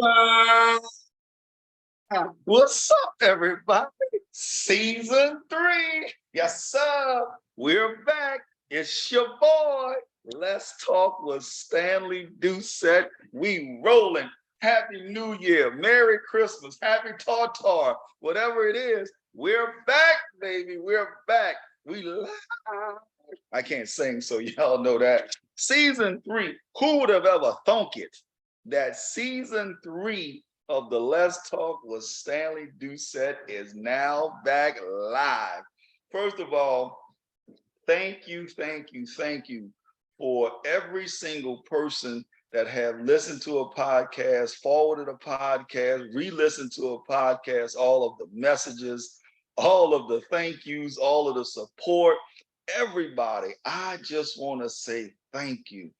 Uh, What's up, everybody? Season 3. Yes, sir. We're back. It's your boy. Let's talk with Stanley Doucette. We rolling. Happy New Year. Merry Christmas. Happy Tartar. Whatever it is, we're back, baby. We're back. We live. I can't sing, so y'all know that. Season 3. Who would have ever thunk it? That season 3 of the Let's Talk with Stanley Doucette is now back live. First of all, thank you for every single person that have listened to a podcast, forwarded a podcast, re-listened to a podcast, all of the messages, all of the thank yous, all of the support. Everybody, I just want to say thank you.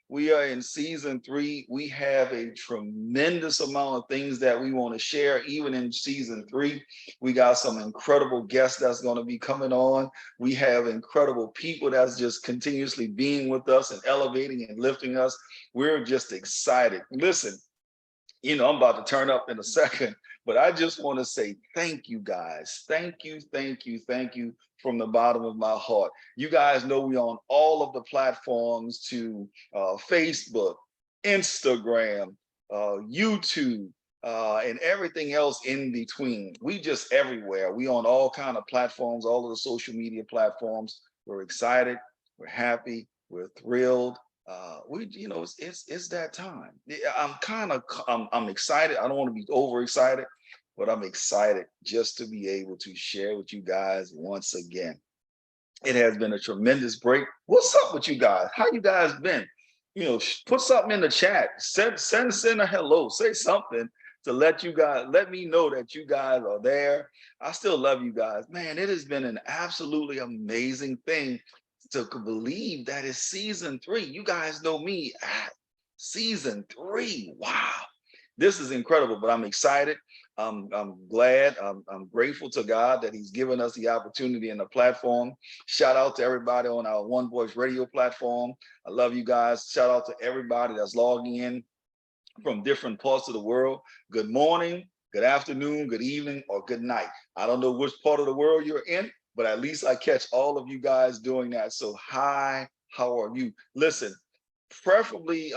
We are in season 3. We have a tremendous amount of things that we want to share, even in season 3. We got some incredible guests that's going to be coming on. We have incredible people that's just continuously being with us and elevating and lifting us. We're just excited. Listen, I'm about to turn up in a second, but I just want to say thank you guys. Thank you from the bottom of my heart. You guys know we on all of the platforms to Facebook, Instagram, YouTube, and everything else in between. We just everywhere. We on all kind of platforms, all of the social media platforms. We're excited. We're happy. We're thrilled. It's that time. I'm excited. I don't want to be overexcited, but I'm excited just to be able to share with you guys once again. It has been a tremendous break. What's up with you guys? How you guys been? Put something in the chat. Send a hello. Say something to let me know that you guys are there. I still love you guys. Man, it has been an absolutely amazing thing to believe that it's season 3. You guys know me at season 3. Wow. This is incredible, but I'm excited. I'm glad. I'm grateful to God that He's given us the opportunity and the platform. Shout out to everybody on our One Voice Radio platform. I love you guys. Shout out to everybody that's logging in from different parts of the world. Good morning, good afternoon, good evening, or good night. I don't know which part of the world you're in, but at least I catch all of you guys doing that. So hi, how are you? Listen, preferably,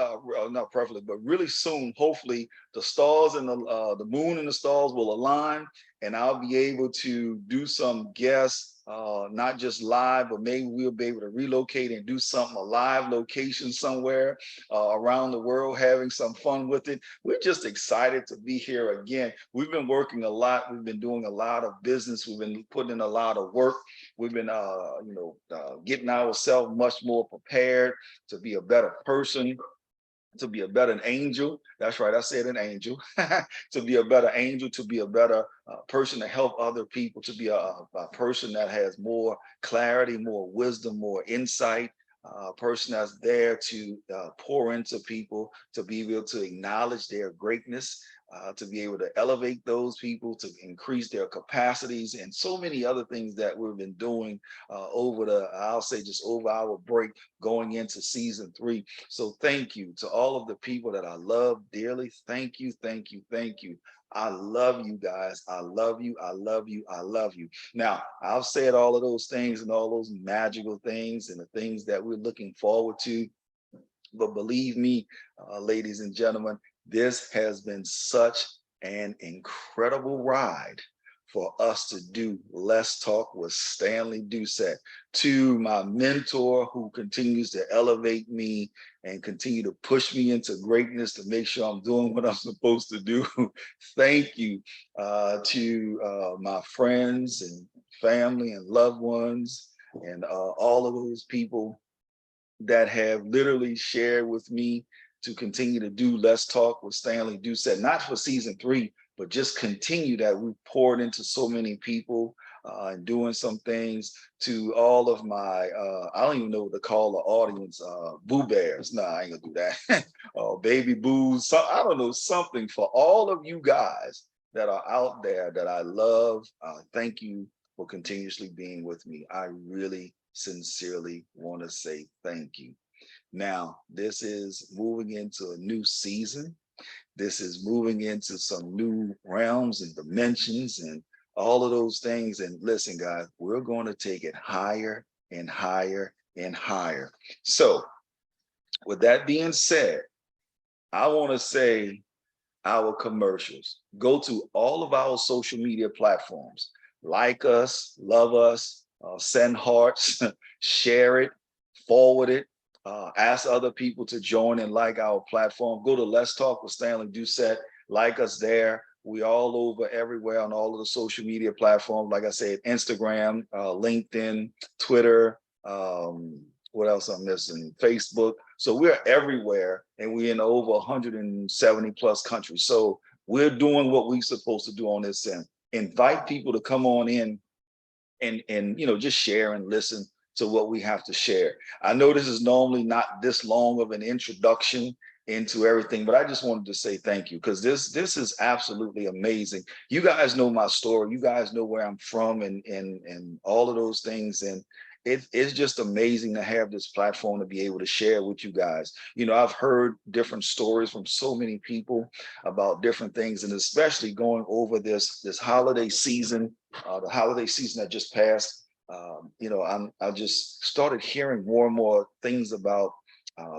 not preferably, but really soon, hopefully the stars and the moon and the stars will align, and I'll be able to do some guests, not just live, but maybe we'll be able to relocate and do something, a live location somewhere around the world, having some fun with it. We're just excited to be here again. We've been working a lot. We've been doing a lot of business. We've been putting in a lot of work. We've been, getting ourselves much more prepared to be a better person, to be a better angel. That's right, I said an angel. To be a better angel, to be a better person to help other people, to be a person that has more clarity, more wisdom, more insight. A person that's there to pour into people, to be able to acknowledge their greatness, to be able to elevate those people, to increase their capacities, and so many other things that we've been doing I'll say just over our break going into season 3. So thank you to all of the people that I love dearly. Thank you, thank you, thank you. I love you guys. I love you. I love you. I love you. Now, I've said all of those things and all those magical things and the things that we're looking forward to. But believe me, ladies and gentlemen, this has been such an incredible ride for us to do Let's Talk with Stanley Doucette. To my mentor who continues to elevate me and continue to push me into greatness to make sure I'm doing what I'm supposed to do. Thank you to my friends and family and loved ones and all of those people that have literally shared with me to continue to do Let's Talk with Stanley Doucette, not for season 3, but just continue that we've poured into so many people and doing some things. To all of my, I don't even know what to call the audience, boo bears. No, I ain't gonna do that. Baby boos, I don't know, something for all of you guys that are out there that I love. Thank you for continuously being with me. I really sincerely want to say thank you. Now, this is moving into a new season. This is moving into some new realms and dimensions and all of those things. And listen, guys, we're going to take it higher and higher and higher. So with that being said, I want to say our commercials. Go to all of our social media platforms. Like us, love us, send hearts, share it, forward it, ask other people to join and like our platform. Go to Let's Talk with Stanley Doucette, like us there. We all over everywhere on all of the social media platforms. Like I said, Instagram, LinkedIn, Twitter, what else I'm missing? Facebook. So we're everywhere, and we're in over 170 plus countries. So we're doing what we're supposed to do on this end. Invite people to come on in and just share and listen to what we have to share. I know this is normally not this long of an introduction into everything, but I just wanted to say thank you, because this is absolutely amazing. You guys know my story. You guys know where I'm from and all of those things. And it's just amazing to have this platform to be able to share with you guys. I've heard different stories from so many people about different things, and especially going over this holiday season, the holiday season that just passed. I just started hearing more and more things about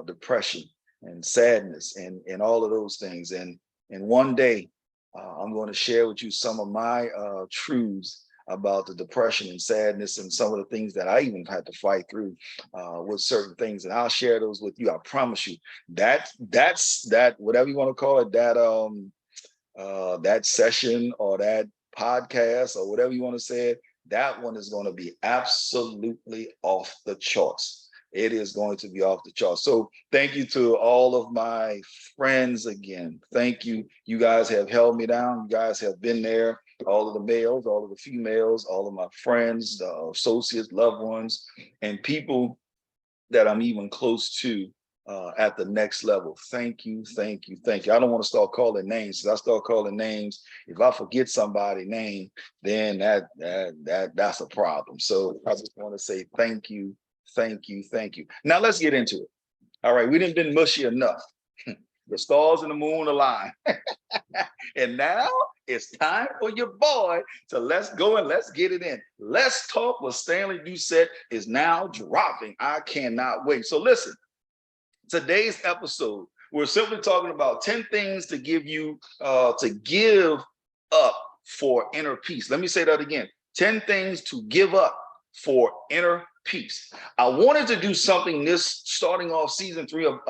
depression and sadness and all of those things. And one day I'm going to share with you some of my truths about the depression and sadness and some of the things that I even had to fight through with certain things. And I'll share those with you. I promise you that's that, whatever you want to call it, that session or that podcast or whatever you want to say it, that one is going to be absolutely off the charts. It is going to be off the charts. So thank you to all of my friends again. Thank you. You guys have held me down. You guys have been there. All of the males, all of the females, all of my friends, associates, loved ones, and people that I'm even close to at the next level. Thank you, thank you, thank you. I don't want to start calling names. If I start calling names, if I forget somebody's name, then that's a problem. So I just want to say thank you, thank you, thank you. Now let's get into it. All right, we didn't been mushy enough. The stars and the moon align. And now it's time for your boy to let's go and let's get it in. Let's Talk with Stanley Doucette is now dropping. I cannot wait. So listen, today's episode, we're simply talking about 10 things to give you, to give up for inner peace. Let me say that again. 10 things to give up for inner peace. I wanted to do something this starting off season 3 of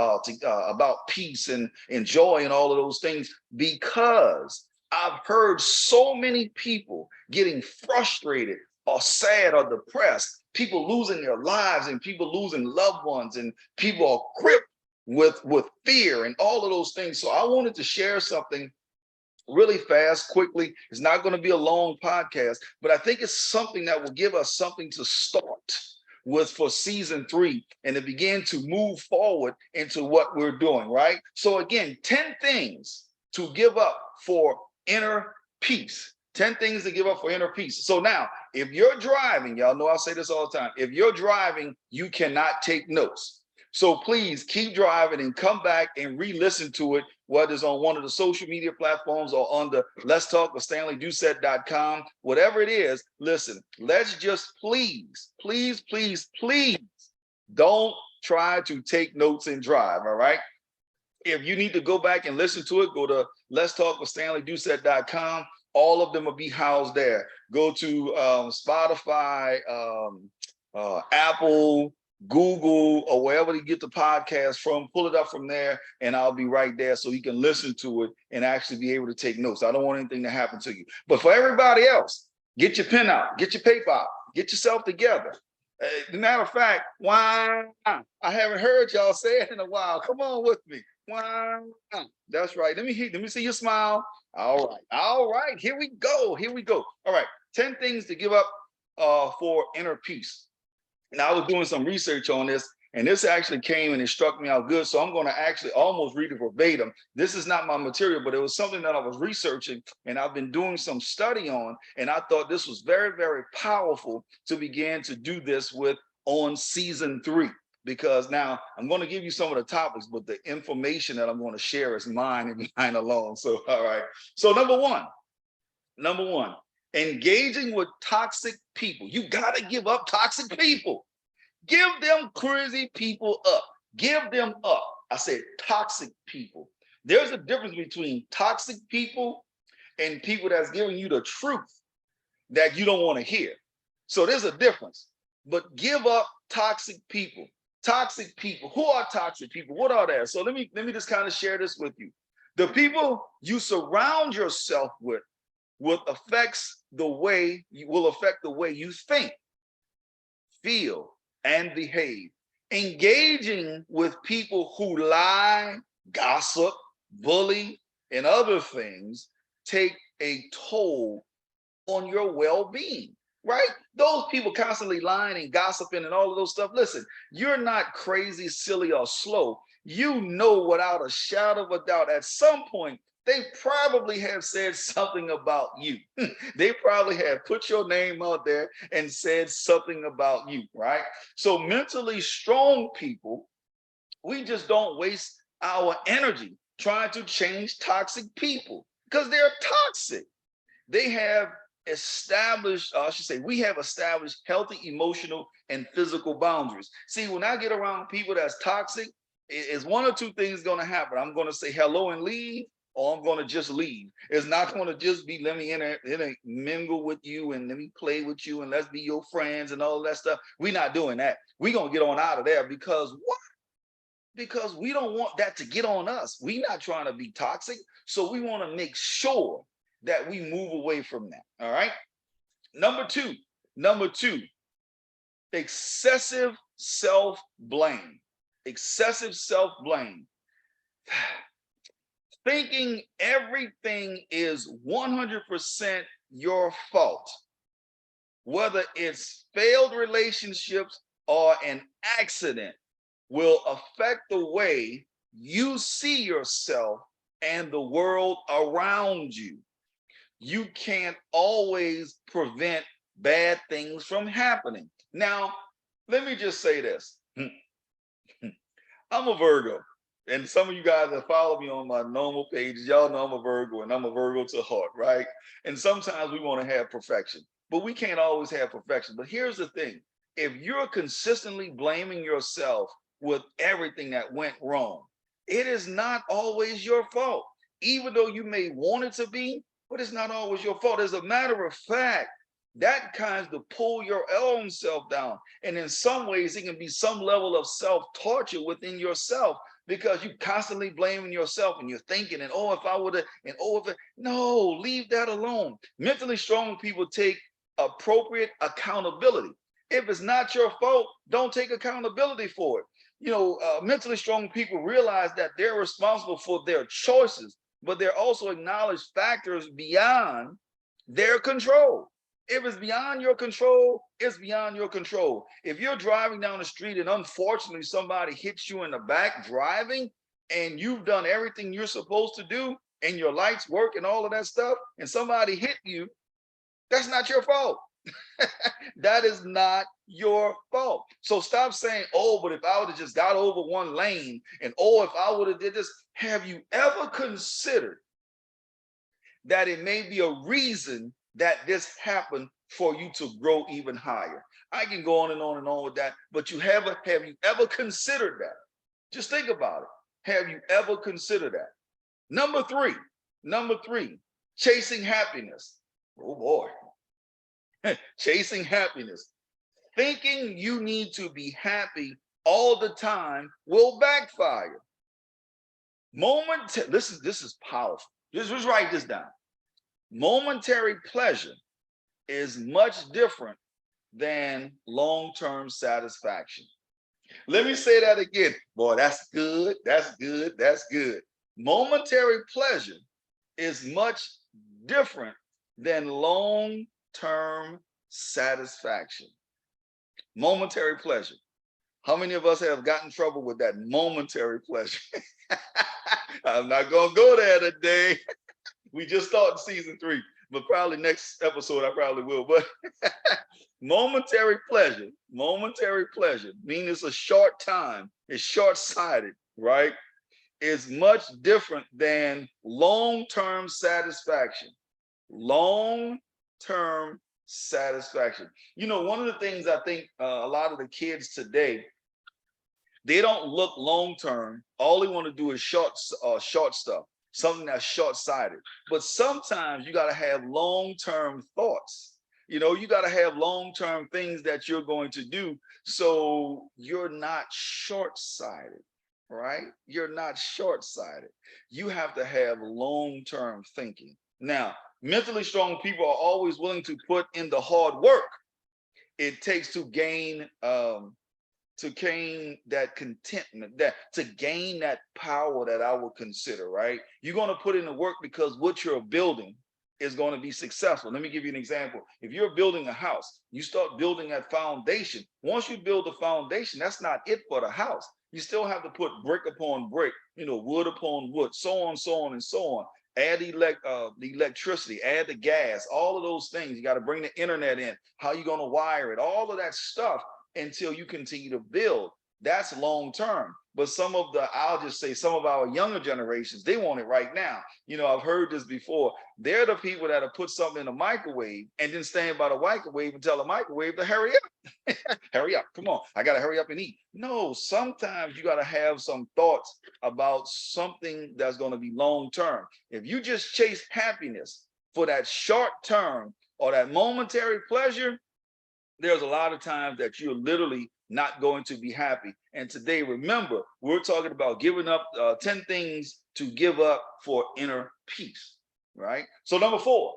about peace and joy and all of those things, because I've heard so many people getting frustrated or sad or depressed, people losing their lives and people losing loved ones, and people are gripped with fear and all of those things. So I wanted to share something really fast, quickly. It's not going to be a long podcast, but I think it's something that will give us something to start with for season 3 and to begin to move forward into what we're doing, right? So again, 10 things to give up for inner peace. 10 things to give up for inner peace. So now, if you're driving, y'all know I say this all the time, if you're driving, you cannot take notes. So please keep driving and come back and re-listen to it, whether it's on one of the social media platforms or on the Let's Talk with StanleyDoucette.com, whatever it is. Listen, let's just please don't try to take notes and drive, all right? If you need to go back and listen to it, go to Let's Talk with StanleyDoucette.com. All of them will be housed there. Go to Spotify, Apple, Google, or wherever you get the podcast from, pull it up from there, and I'll be right there so you can listen to it and actually be able to take notes. I don't want anything to happen to you. But for everybody else, get your pen out, get your paper out, get yourself together. As a matter of fact, why? I haven't heard y'all say it in a while. Come on with me. Why? That's right. Let me see your smile. All right. Here we go. All right. 10 things to give up for inner peace. Now, I was doing some research on this, and this actually came and it struck me out good. So I'm going to actually almost read it verbatim. This is not my material, but it was something that I was researching and I've been doing some study on. And I thought this was very, very powerful to begin to do this with on season 3. because now I'm going to give you some of the topics, but the information that I'm going to share is mine and mine alone. So, all right. So number one, engaging with toxic people. You got to give up toxic people. Give them crazy people up. Give them up. I said toxic people. There's a difference between toxic people and people that's giving you the truth that you don't want to hear. So there's a difference. But give up toxic people. Toxic people. Who are toxic people? What are they? So let me just kind of share this with you. The people you surround yourself with will affect the way you think, feel, and behave. Engaging with people who lie, gossip, bully, and other things take a toll on your well-being, right? Those people constantly lying and gossiping and all of those stuff. Listen, you're not crazy, silly, or slow. You know without a shadow of a doubt, at some point, they probably have said something about you. They probably have put your name out there and said something about you, right? So mentally strong people, we just don't waste our energy trying to change toxic people because they're toxic. They have established, I should say, we have established healthy emotional and physical boundaries. See, when I get around people that's toxic, is one or two things going to happen. I'm going to say hello and leave, or I'm going to just leave. It's not going to just be, let me mingle with you and let me play with you and let's be your friends and all that stuff. We're not doing that. We're going to get on out of there because what? Because we don't want that to get on us. We're not trying to be toxic. So we want to make sure that we move away from that. All right. Number two, excessive self-blame. Excessive self-blame. Thinking everything is 100% your fault, whether it's failed relationships or an accident, will affect the way you see yourself and the world around you. You can't always prevent bad things from happening. Now, let me just say this. I'm a Virgo. And some of you guys that follow me on my normal pages, y'all know I'm a Virgo and I'm a Virgo to heart, right? And sometimes we want to have perfection, but we can't always have perfection. But here's the thing. If you're consistently blaming yourself with everything that went wrong, it is not always your fault, even though you may want it to be, but it's not always your fault. As a matter of fact, that kind of pull your own self down. And in some ways, it can be some level of self-torture within yourself because you constantly blaming yourself and you're thinking, and oh, if I would have, and oh, if no, leave that alone. Mentally strong people take appropriate accountability. If it's not your fault, don't take accountability for it. Mentally strong people realize that they're responsible for their choices, but they're also acknowledge factors beyond their control. If it's beyond your control, it's beyond your control. If you're driving down the street and unfortunately somebody hits you in the back driving and you've done everything you're supposed to do and your lights work and all of that stuff, and somebody hit you, that's not your fault. That is not your fault. So stop saying, oh, but if I would have just got over one lane, and oh, if I would have did this. Have you ever considered that it may be a reason that this happened for you to grow even higher? I can go on and on and on with that, but have you ever considered that? Just think about it. Have you ever considered that? Number three, chasing happiness. Oh boy. Chasing happiness. Thinking you need to be happy all the time will backfire. This is powerful. Just write this down. Momentary pleasure is much different than long-term satisfaction. Let me say that again. Boy, that's good. That's good. That's good. Momentary pleasure is much different than long-term satisfaction. Momentary pleasure. How many of us have gotten in trouble with that momentary pleasure? I'm not going to go there today. We just started season 3. but probably next episode I probably will. But momentary pleasure, meaning it's a short time, it's short-sighted, right? Is much different than long-term satisfaction. Long-term satisfaction. You know, one of the things I think a lot of the kids today, they don't look long-term. All they want to do is short stuff, something that's short-sighted. But sometimes you got to have long-term thoughts. You know, you got to have long-term things that you're going to do so you're not short-sighted, right? You're not short-sighted. You have to have long-term thinking. Now, mentally strong people are always willing to put in the hard work it takes to gain that contentment, that to gain that power that I would consider, right? You're going to put in the work because what you're building is going to be successful. Let me give you an example. If you're building a house, you start building that foundation. Once you build the foundation, that's not it for the house. You still have to put brick upon brick, you know, wood upon wood, so on, and so on. Add the electricity, add the gas, all of those things. You got to bring the internet in. How you going to wire it? All of that stuff until you continue to build. That's long term. But I'll just say some of our younger generations, they want it right now. You know, I've heard this before. They're the people that'll put something in the microwave and then stand by the microwave and tell the microwave to hurry up. Hurry up. Come on. I got to hurry up and eat. No, sometimes you got to have some thoughts about something that's going to be long term. If you just chase happiness for that short term or that momentary pleasure, there's a lot of times that you're literally not going to be happy. And today, remember, we're talking about giving up 10 things to give up for inner peace, right? So number four,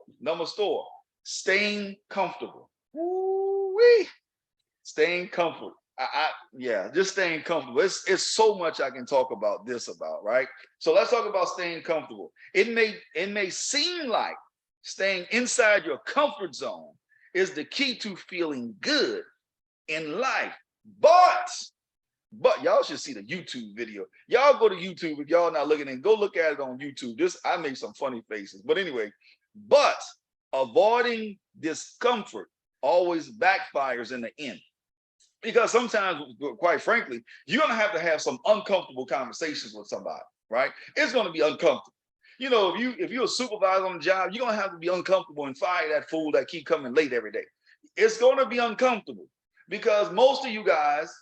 staying comfortable. Woo-wee. Staying comfortable. Just staying comfortable. It's so much I can talk about this about, right? So let's talk about staying comfortable. It may seem like staying inside your comfort zone is the key to feeling good in life. But y'all should see the YouTube video. Y'all go to YouTube if y'all not looking and go look at it on YouTube. I make some funny faces. But anyway, but avoiding discomfort always backfires in the end. Because sometimes, quite frankly, you're going to have some uncomfortable conversations with somebody, right? It's going to be uncomfortable. You know, if you're a supervisor on the job, you're going to have to be uncomfortable and fire that fool that keep coming late every day. It's going to be uncomfortable because most of you guys,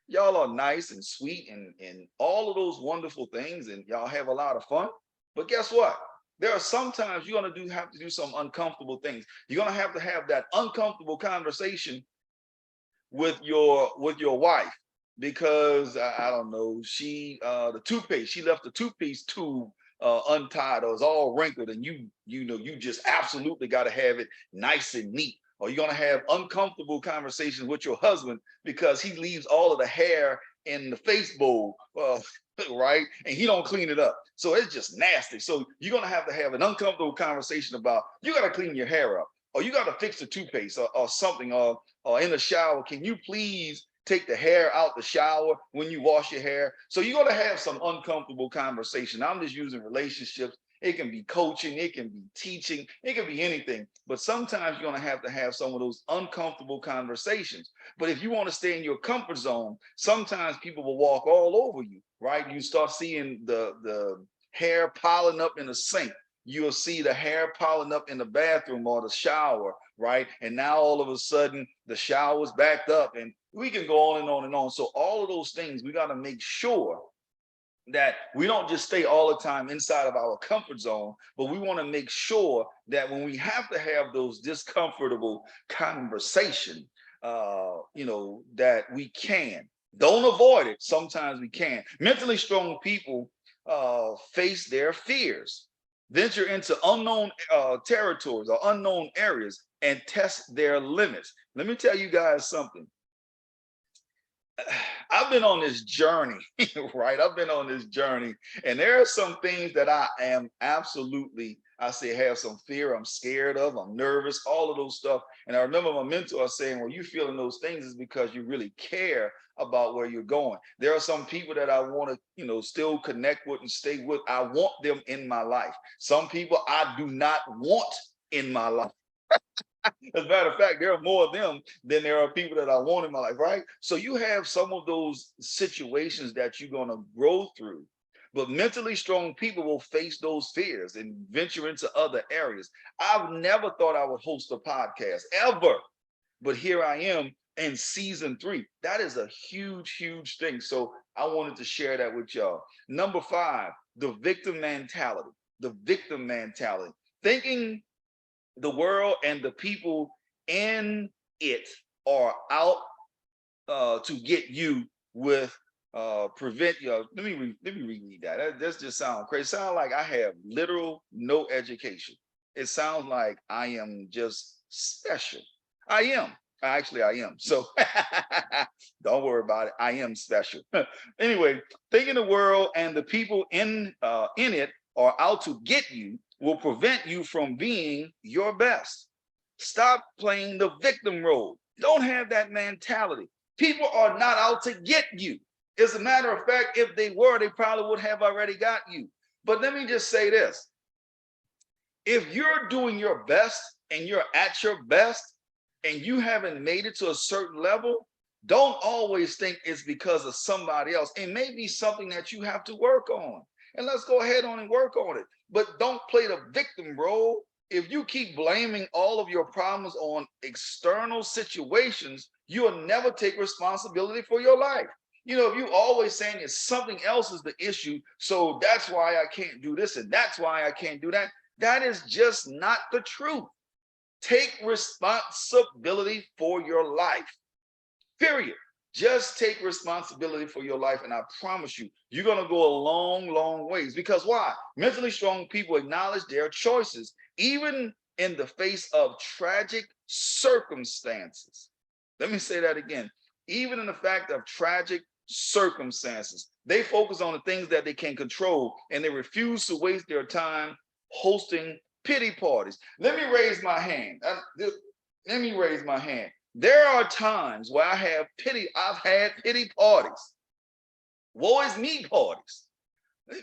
y'all are nice and sweet and all of those wonderful things, and y'all have a lot of fun. But guess what? There are sometimes you're going to have to do some uncomfortable things. You're going to have that uncomfortable conversation with your wife because I don't know, she left the toothpaste tube untied or it's all wrinkled, and you just absolutely got to have it nice and neat. Or you're gonna have uncomfortable conversations with your husband because he leaves all of the hair in the face bowl, right? And he don't clean it up, so it's just nasty. So you're gonna have an uncomfortable conversation about you got to clean your hair up, or you got to fix the toothpaste, or something, or in the shower. Can you please take the hair out the shower when you wash your hair? So you're going to have some uncomfortable conversation. I'm just using relationships. It can be coaching, it can be teaching, it can be anything. But sometimes you're going to have some of those uncomfortable conversations. But if you want to stay in your comfort zone, sometimes people will walk all over you, right? You start seeing the hair piling up in the sink. You'll see the hair piling up in the bathroom or the shower, right? And now all of a sudden the shower's backed up, and we can go on and on and on. So all of those things, we got to make sure that we don't just stay all the time inside of our comfort zone, but we want to make sure that when we have to have those discomfortable conversations, that we can. Don't avoid it. Sometimes we can. Mentally strong people face their fears, venture into unknown territories or unknown areas, and test their limits. Let me tell you guys something. I've been on this journey, right? I've been on this journey, and there are some things that I am absolutely, have some fear, I'm scared of, I'm nervous, all of those stuff. And I remember my mentor saying, well, you feeling those things is because you really care about where you're going. There are some people that I want to, still connect with and stay with. I want them in my life. Some people I do not want in my life. As a matter of fact, there are more of them than there are people that I want in my life, right? So you have some of those situations that you're going to grow through. But mentally strong people will face those fears and venture into other areas. I've never thought I would host a podcast ever, but here I am in season 3. That is a huge, huge thing. So I wanted to share that with y'all. Number 5, the victim mentality. The victim mentality. Thinking the world and the people in it are out to get you with prevent you. Let me reread that. That just sounds crazy. Sound like I have literal no education. It sounds like I am just special. I am. Actually, I am. So don't worry about it. I am special. Anyway, thinking the world and the people in it are out to get you will prevent you from being your best. Stop playing the victim role. Don't have that mentality. People are not out to get you. As a matter of fact, if they were, they probably would have already got you. But let me just say this. If you're doing your best and you're at your best and you haven't made it to a certain level, don't always think it's because of somebody else. It may be something that you have to work on. And let's go ahead on and work on it. But don't play the victim role. If you keep blaming all of your problems on external situations, you'll never take responsibility for your life. You know, if you always saying it's something else is the issue, so that's why I can't do this and that's why I can't do that, that is just not the truth. Take responsibility for your life, period. Just take responsibility for your life, and I promise you, you're going to go a long, long ways. Because why? Mentally strong people acknowledge their choices, even in the face of tragic circumstances. Let me say that again. Even in the fact of tragic circumstances, they focus on the things that they can control, and they refuse to waste their time hosting pity parties. Let me raise my hand. Let me raise my hand. There are times where I've had pity parties. Woe is me parties.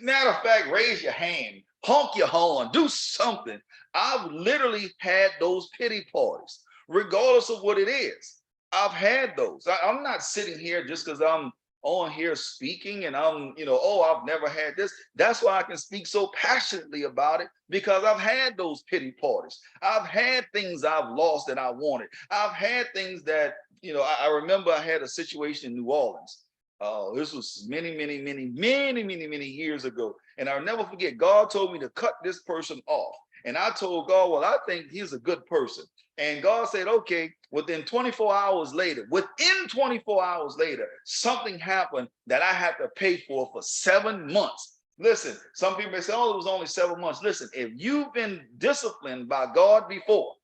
Matter of fact, raise your hand, honk your horn, do something. I've literally had those pity parties, regardless of what it is. I've had those. I'm not sitting here just because I'm on here speaking and I'm, oh, I've never had this. That's why I can speak so passionately about it, because I've had those pity parties. I've had things I've lost that I wanted. I've had things that, I remember I had a situation in New Orleans. This was many years ago. And I'll never forget, God told me to cut this person off. And I told God, well, I think he's a good person. And God said, okay, within 24 hours later, something happened that I had to pay for 7 months. Listen, some people may say, oh, it was only 7 months. Listen, if you've been disciplined by God before,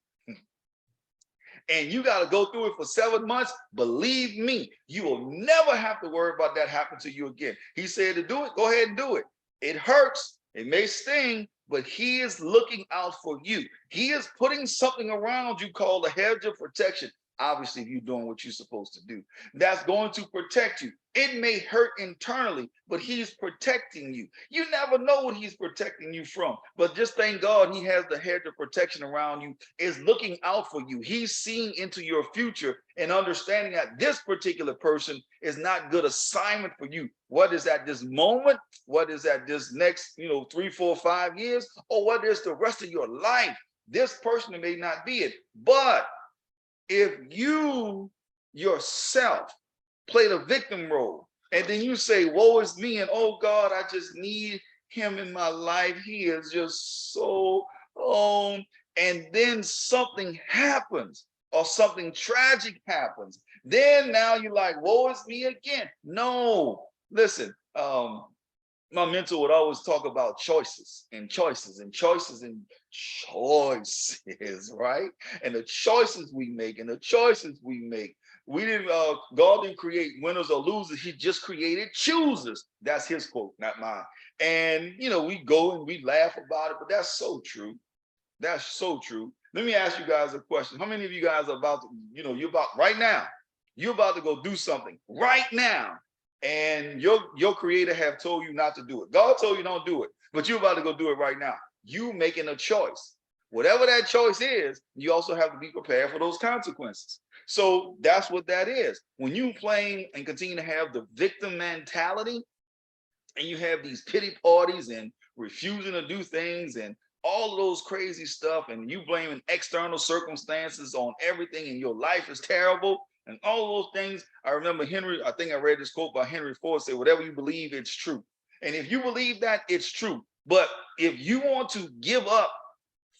and you got to go through it for 7 months, believe me, you will never have to worry about that happening to you again. He said to do it, go ahead and do it. It hurts, it may sting, but he is looking out for you. He is putting something around you called a hedge of protection. Obviously, if you're doing what you're supposed to do, that's going to protect you. It may hurt internally, but he's protecting you. You never know what he's protecting you from, but just thank God he has the hedge of protection around you, is looking out for you. He's seeing into your future and understanding that this particular person is not good assignment for you. What is at this moment? What is at this next, 3, 4, 5 years? Or what is the rest of your life? This person may not be it, but if you yourself play the victim role and then you say, woe is me, and oh God, I just need him in my life, he is just so and then something happens or something tragic happens, then now you're like, woe is me again. No, listen, my mentor would always talk about choices, right? And the choices we make, we didn't, God didn't create winners or losers. He just created choosers. That's his quote, not mine. And, we go and we laugh about it, but that's so true. That's so true. Let me ask you guys a question. How many of you guys are about to, you're about to go do something right now, and your creator have told you not to do it. God told you don't do it, but you're about to go do it right now. You making a choice. Whatever that choice is, you also have to be prepared for those consequences. So that's what that is. When you claim and continue to have the victim mentality, and you have these pity parties and refusing to do things and all of those crazy stuff, and you blaming external circumstances on everything, and your life is terrible, and all those things. I remember I think I read this quote by Henry Ford, say, whatever you believe, it's true. And if you believe that, it's true. But if you want to give up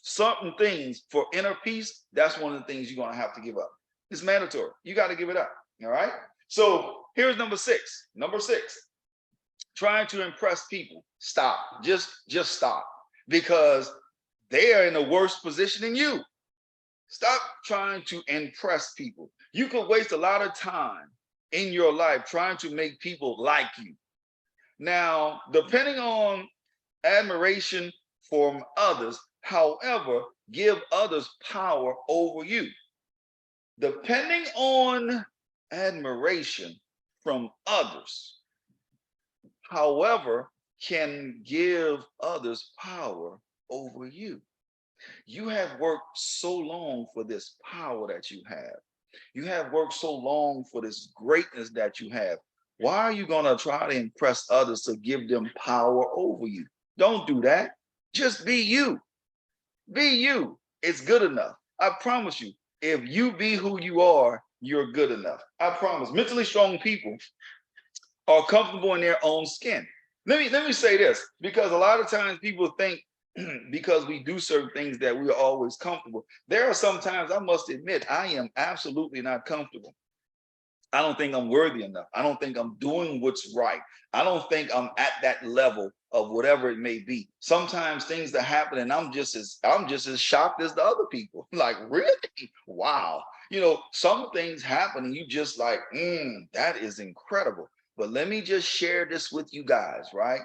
certain things for inner peace, that's one of the things you're going to have to give up. It's mandatory. You got to give it up. All right. So here's number six. Number six, trying to impress people. Stop. Just stop, because they are in a worse position than you. Stop trying to impress people. You could waste a lot of time in your life trying to make people like you. Now, depending on admiration from others, however, give others power over you. Depending on admiration from others, however, can give others power over you. You have worked so long for this power that you have. You have worked so long for this greatness that you have. Why are you going to try to impress others to give them power over you? Don't do that. Just be you. Be you. It's good enough. I promise you, if you be who you are, you're good enough. I promise. Mentally strong people are comfortable in their own skin. Let me say this, because a lot of times people think because we do certain things that we are always comfortable. There are some times, I must admit, I am absolutely not comfortable. I don't think I'm worthy enough. I don't think I'm doing what's right. I don't think I'm at that level of whatever it may be. Sometimes things that happen and I'm just as shocked as the other people. Like, really? Wow. Some things happen and you just like, that is incredible. But let me just share this with you guys, right?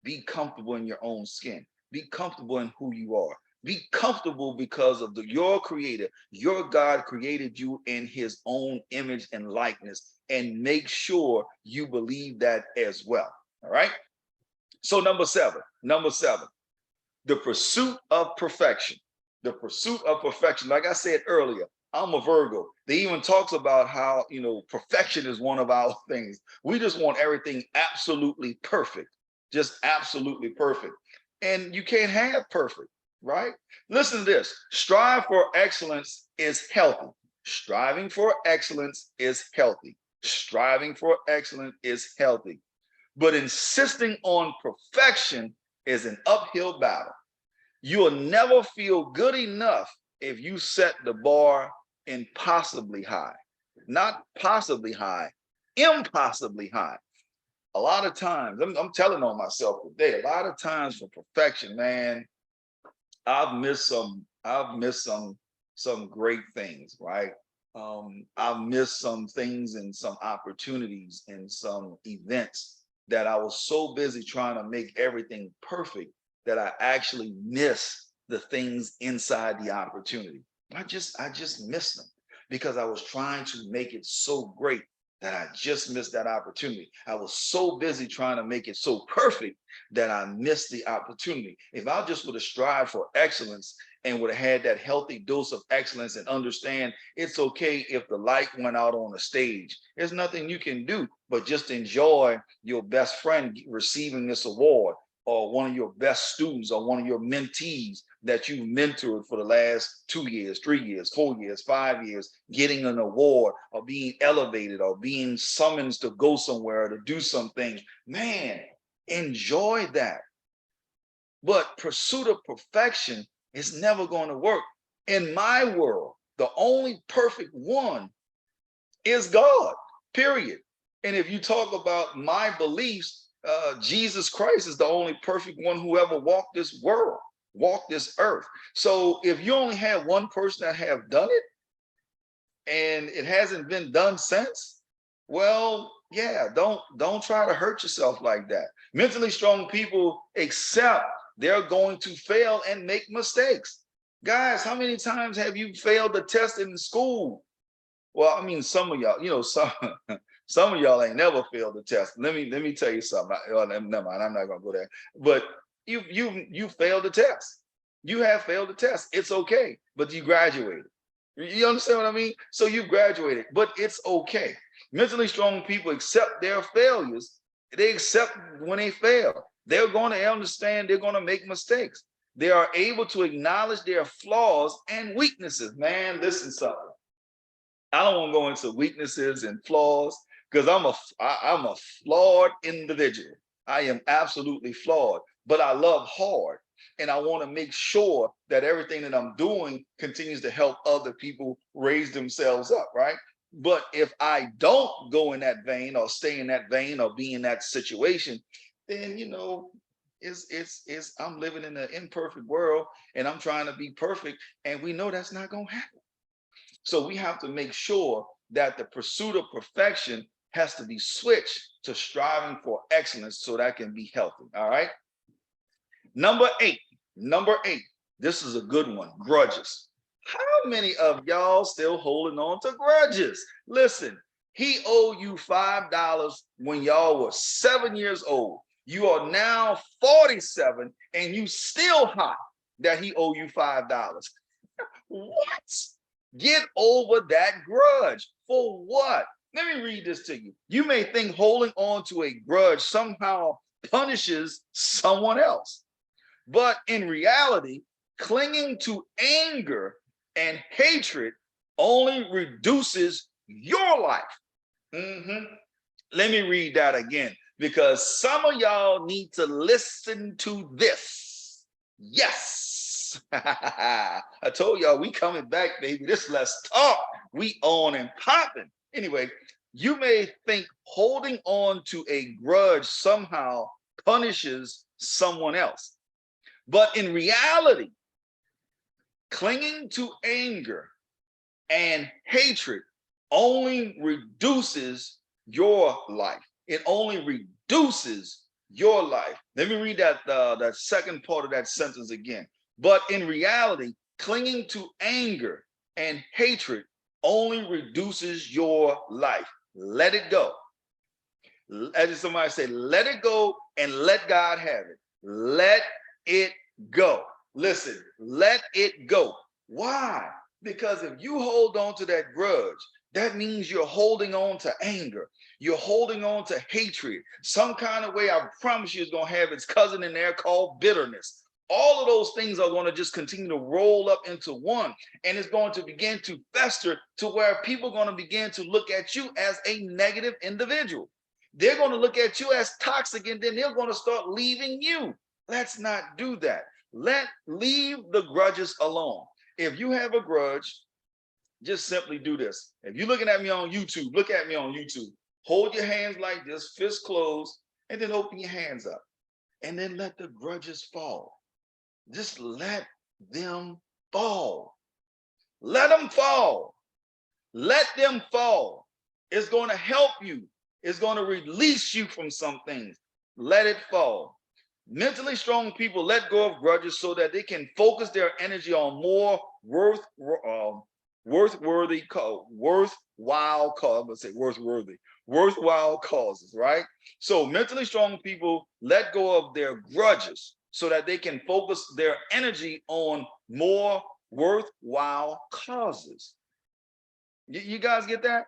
Be comfortable in your own skin. Be comfortable in who you are. Be comfortable because of your creator. Your God created you in his own image and likeness, and make sure you believe that as well. All right. So number seven, the pursuit of perfection. The pursuit of perfection. Like I said earlier, I'm a Virgo. They even talks about how, perfection is one of our things. We just want everything absolutely perfect, just absolutely perfect. And you can't have perfect, right? Listen to this. Strive for excellence is healthy. Striving for excellence is healthy. Striving for excellence is healthy. But insisting on perfection is an uphill battle. You'll never feel good enough if you set the bar impossibly high. Not possibly high, impossibly high. A lot of times, I'm telling on myself today, a lot of times for perfection, man, I've missed some great things, right? I've missed some things and some opportunities and some events that I was so busy trying to make everything perfect that I actually miss the things inside the opportunity. I just missed them because I was trying to make it so great that I just missed that opportunity. I was so busy trying to make it so perfect that I missed the opportunity. If I just would have strived for excellence and would have had that healthy dose of excellence and understand it's okay if the light went out on the stage. There's nothing you can do but just enjoy your best friend receiving this award, or one of your best students, or one of your mentees that you mentored for the last 2 years, 3 years, 4 years, 5 years, getting an award or being elevated or being summoned to go somewhere to do something. Man, enjoy that. But pursuit of perfection is never going to work. In my world, the only perfect one is God, period. And if you talk about my beliefs, Jesus Christ is the only perfect one who ever walked this world, walked this earth. So if you only have one person that have done it and it hasn't been done since, well, yeah, don't try to hurt yourself like that. Mentally strong people accept they're going to fail and make mistakes. Guys, how many times have you failed the test in school? Well, I mean, some of y'all, some of y'all ain't never failed the test. Let me tell you something. Never mind, I'm not gonna go there. But you failed the test. You have failed the test. It's okay, but you graduated. You understand what I mean? So you graduated, but it's okay. Mentally strong people accept their failures. They accept when they fail. They're going to understand they're going to make mistakes. They are able to acknowledge their flaws and weaknesses. Man, listen something. I don't want to go into weaknesses and flaws because I'm a flawed individual. I am absolutely flawed, but I love hard. And I want to make sure that everything that I'm doing continues to help other people raise themselves up, right? But if I don't go in that vein or stay in that vein or be in that situation, then it's I'm living in an imperfect world and I'm trying to be perfect, and we know that's not gonna happen. So we have to make sure that the pursuit of perfection has to be switched to striving for excellence so that can be healthy. All right. Number eight. This is a good one. Grudges. How many of y'all still holding on to grudges? Listen, he owed you $5 when y'all were 7 years old. You are now 47 and you still hot that he owe you $5. What? Get over that grudge. For what? Let me read this to you. You may think holding on to a grudge somehow punishes someone else. But in reality, clinging to anger and hatred only reduces your life. Let me read that again, because some of y'all need to listen to this. Yes. I told y'all we coming back, baby. This Let's Talk. We on and popping. Anyway, you may think holding on to a grudge somehow punishes someone else. But in reality, clinging to anger and hatred only reduces your life. It only reduces your life. Let me read that second part of that sentence again. But in reality, clinging to anger and hatred only reduces your life. Let it go. As somebody say, let it go and let God have it. Let it go. Listen, let it go. Why? Because if you hold on to that grudge, that means you're holding on to anger. You're holding on to hatred. Some kind of way, I promise you, is going to have its cousin in there called bitterness. All of those things are going to just continue to roll up into one, and it's going to begin to fester to where people are going to begin to look at you as a negative individual. They're going to look at you as toxic, and then they're going to start leaving you. Let's not do that. Leave the grudges alone. If you have a grudge, just simply do this. If you're looking at me on YouTube, look at me on YouTube. Hold your hands like this, fist closed, and then open your hands up. And then let the grudges fall. Just let them fall. Let them fall. Let them fall. It's going to help you. It's going to release you from some things. Let it fall. Mentally strong people let go of grudges so that they can focus their energy on more worthwhile causes, right? So mentally strong people let go of their grudges so that they can focus their energy on more worthwhile causes. You guys get that?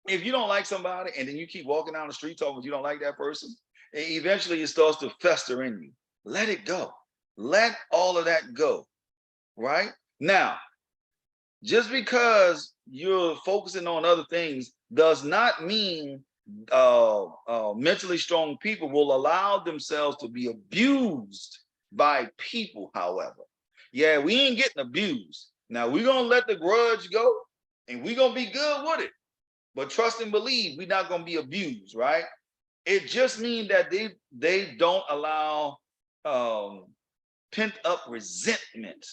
If you don't like somebody and then you keep walking down the street talking you don't like that person, eventually it starts to fester in you. Let it go. Let all of that go, right? Now, just because you're focusing on other things does not mean mentally strong people will allow themselves to be abused by people, however. Yeah, we ain't getting abused. Now, we're going to let the grudge go and we're going to be good with it. But trust and believe we're not going to be abused, right? It just means that they don't allow pent up resentment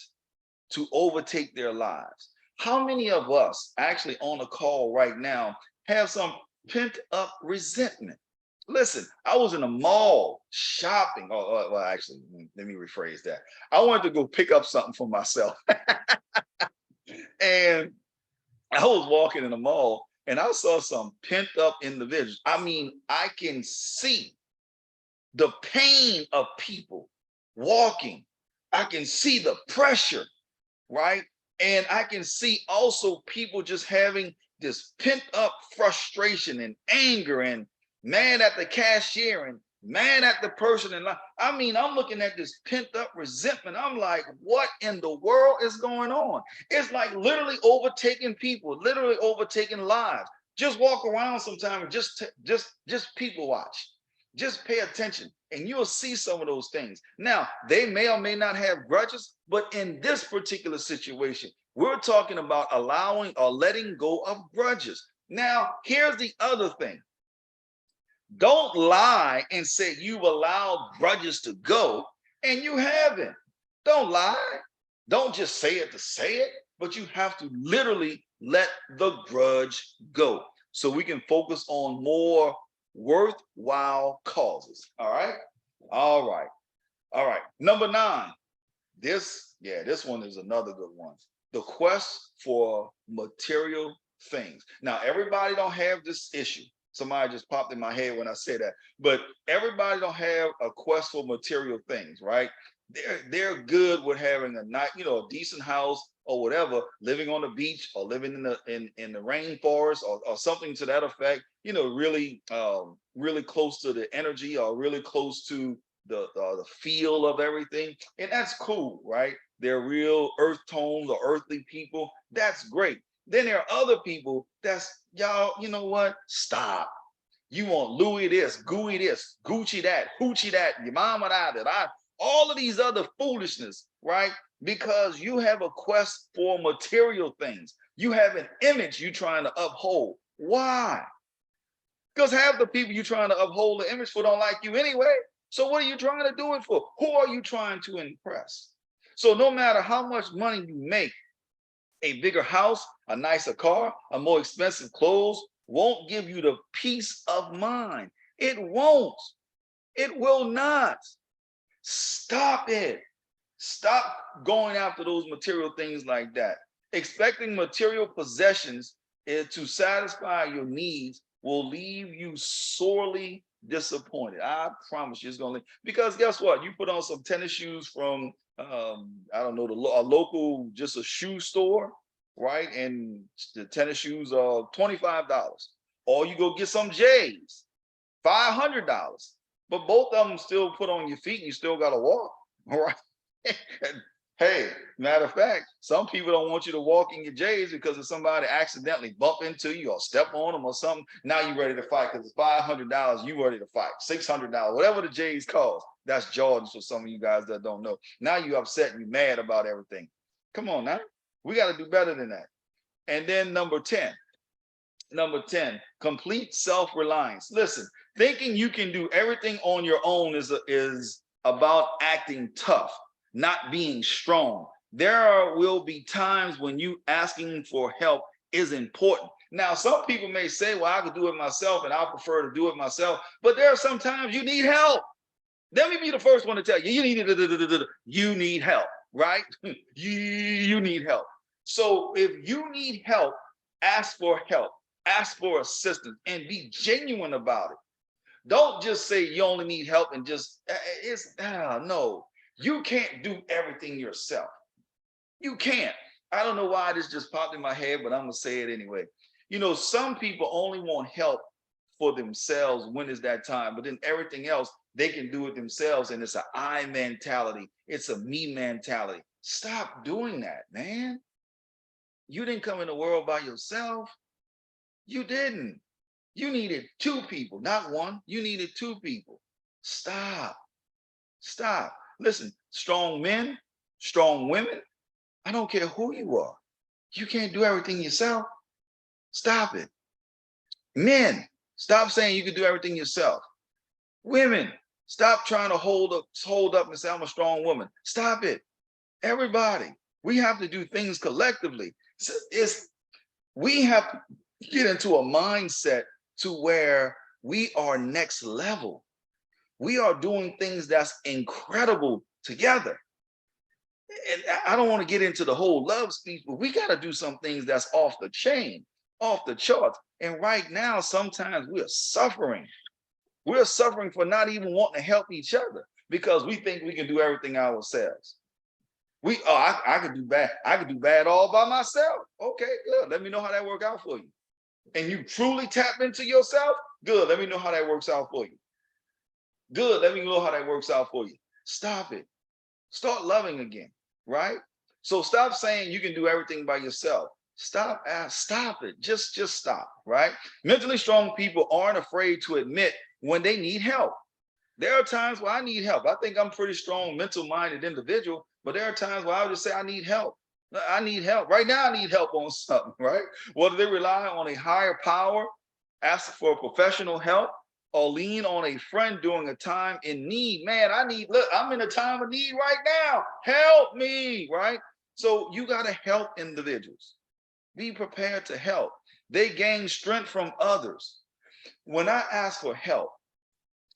to overtake their lives. How many of us actually on a call right now have some pent up resentment? Listen, I was in a mall shopping. Well, actually, let me rephrase that. I wanted to go pick up something for myself. And I was walking in the mall and I saw some pent up individuals. I mean, I can see the pain of people walking. I can see the pressure, right? And I can see also people just having this pent up frustration and anger and mad at the cashier and mad at the person in line. I mean, I'm looking at this pent up resentment. I'm like, what in the world is going on? It's like literally overtaking people, literally overtaking lives. Just walk around sometime and just people watch. Just pay attention and you'll see some of those things. Now, they may or may not have grudges, but in this particular situation, we're talking about allowing or letting go of grudges. Now, here's the other thing. Don't lie and say you've allowed grudges to go and you haven't. Don't lie. Don't just say it to say it, but you have to literally let the grudge go so we can focus on more worthwhile causes. All right. All right. All right. Number 9. This one is another good one. The quest for material things. Now, everybody don't have this issue. Somebody just popped in my head when I said that, but everybody don't have a quest for material things, right? They're good with having a nice, a decent house or whatever, living on the beach or living in the rainforest or something to that effect. Really really close to the energy or really close to the feel of everything, and that's cool, right? They're real earth tones or earthly people. That's great. Then there are other people that's, y'all, you know what? Stop. You want Louis this, Gooey this, Gucci that, Hoochie that, your mama that, all of these other foolishness, right? Because you have a quest for material things. You have an image you're trying to uphold. Why? Because half the people you're trying to uphold the image for don't like you anyway. So what are you trying to do it for? Who are you trying to impress? So no matter how much money you make, a bigger house, a nicer car, a more expensive clothes won't give you the peace of mind. It won't. It will not. Stop it. Stop going after those material things like that. Expecting material possessions to satisfy your needs will leave you sorely disappointed. I promise you it's going to leave. Because guess what? You put on some tennis shoes from, I don't know, a local, just a shoe store, right? And the tennis shoes are $25. Or you go get some J's, $500. But both of them still put on your feet and you still got to walk, all right? Hey, matter of fact, some people don't want you to walk in your J's because if somebody accidentally bump into you or step on them or something, now you're ready to fight because it's $500, you ready to fight. $600, whatever the J's cost. That's Jordans for some of you guys that don't know. Now you're upset and you're mad about everything. Come on now. We got to do better than that. And then number 10, complete self-reliance. Listen, thinking you can do everything on your own is about acting tough, not being strong. There will be times when you asking for help is important. Now, some people may say, well, I could do it myself and I prefer to do it myself, but there are some times you need help. Let me be the first one to tell you, you need help, right? You need help. So if you need help, ask for help, ask for assistance, and be genuine about it. Don't just say you only need help and just, no. You can't do everything yourself. You can't. I don't know why this just popped in my head, but I'm going to say it anyway. Some people only want help for themselves when it's that time, but then everything else, they can do it themselves. And it's an I mentality. It's a me mentality. Stop doing that, man. You didn't come in the world by yourself. You didn't. You needed 2 people, not 1. You needed 2 people. Stop. Listen, strong men, strong women, I don't care who you are. You can't do everything yourself. Stop it. Men, stop saying you can do everything yourself. Women, stop trying to hold up and say, I'm a strong woman. Stop it. Everybody, we have to do things collectively. We have to get into a mindset to where we are next level. We are doing things that's incredible together. And I don't want to get into the whole love speech, but we got to do some things that's off the chain, off the charts. And right now, sometimes we're suffering. We're suffering for not even wanting to help each other because we think we can do everything ourselves. I could do bad. I could do bad all by myself. Okay, good. Let me know how that work out for you. And you truly tap into yourself. Good. Let me know how that works out for you. Good. Let me know how that works out for you. Stop it. Start loving again, right? So stop saying you can do everything by yourself. Stop it. Just stop, right? Mentally strong people aren't afraid to admit when they need help. There are times where I need help. I think I'm pretty strong, mental-minded individual, but there are times where I would just say I need help. I need help. Right now, I need help on something, right? Whether they rely on a higher power, ask for professional help, or lean on a friend during a time in need. Man, look, I'm in a time of need right now. Help me, right? So you got to help individuals. Be prepared to help. They gain strength from others. When I ask for help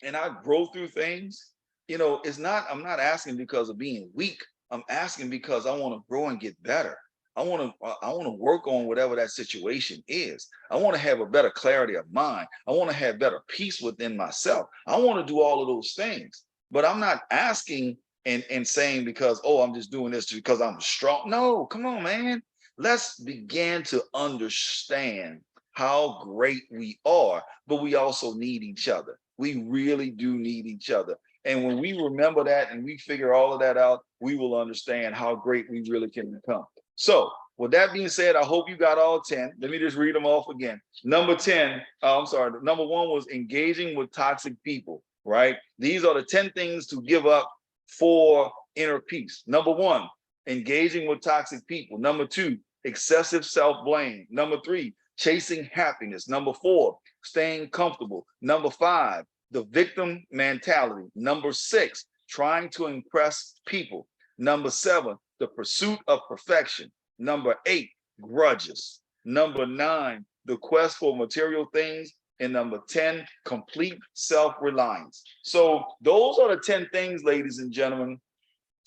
and I grow through things, I'm not asking because of being weak. I'm asking because I want to grow and get better. I want to work on whatever that situation is. I want to have a better clarity of mind. I want to have better peace within myself. I want to do all of those things. But I'm not asking and saying because, oh, I'm just doing this because I'm strong. No, come on, man. Let's begin to understand how great we are, but we also need each other. We really do need each other. And when we remember that and we figure all of that out, we will understand how great we really can become. So with that being said, I hope you got all 10. Let me just read them off again. Number 10, I'm sorry, number 1 was engaging with toxic people, right? These are the 10 things to give up for inner peace. Number 1, engaging with toxic people. Number 2, excessive self-blame. Number 3, chasing happiness. Number 4, staying comfortable. Number 5, the victim mentality. Number 6, trying to impress people. Number 7, the pursuit of perfection. Number 8, grudges. Number 9, the quest for material things. And number 10, complete self-reliance. So those are the 10 things, ladies and gentlemen,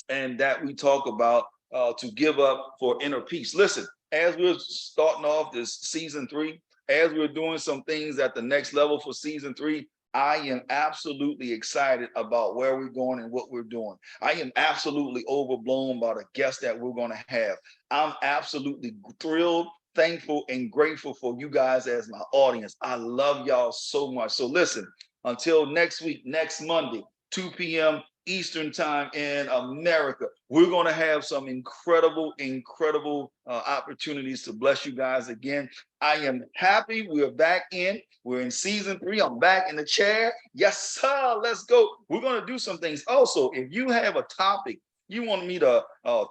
and that we talk about to give up for inner peace. Listen, as we're starting off this season 3, as we're doing some things at the next level for season 3, I am absolutely excited about where we're going and what we're doing. I am absolutely overblown by the guests that we're going to have. I'm absolutely thrilled, thankful, and grateful for you guys as my audience. I love y'all so much. So listen, until next week, next Monday, 2 p.m. Eastern time in America, we're going to have some incredible opportunities to bless you guys again. I am happy we're back in. We're in season 3. I'm back in the chair. Yes, sir. Let's go. We're going to do some things. Also, if you have a topic you want me to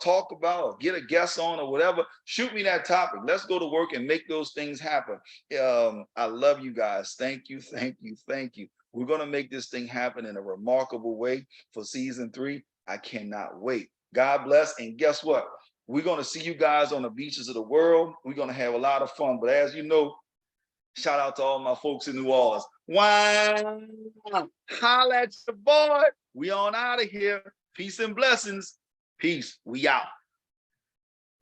talk about or get a guest on or whatever, shoot me that topic. Let's go to work and make those things happen. I love you guys. Thank you. We're going to make this thing happen in a remarkable way for season 3. I cannot wait. God bless. And guess what? We're going to see you guys on the beaches of the world. We're going to have a lot of fun. But as you know, shout out to all my folks in New Orleans. Wow. Holla at your boy. We on out of here. Peace and blessings. Peace. We out.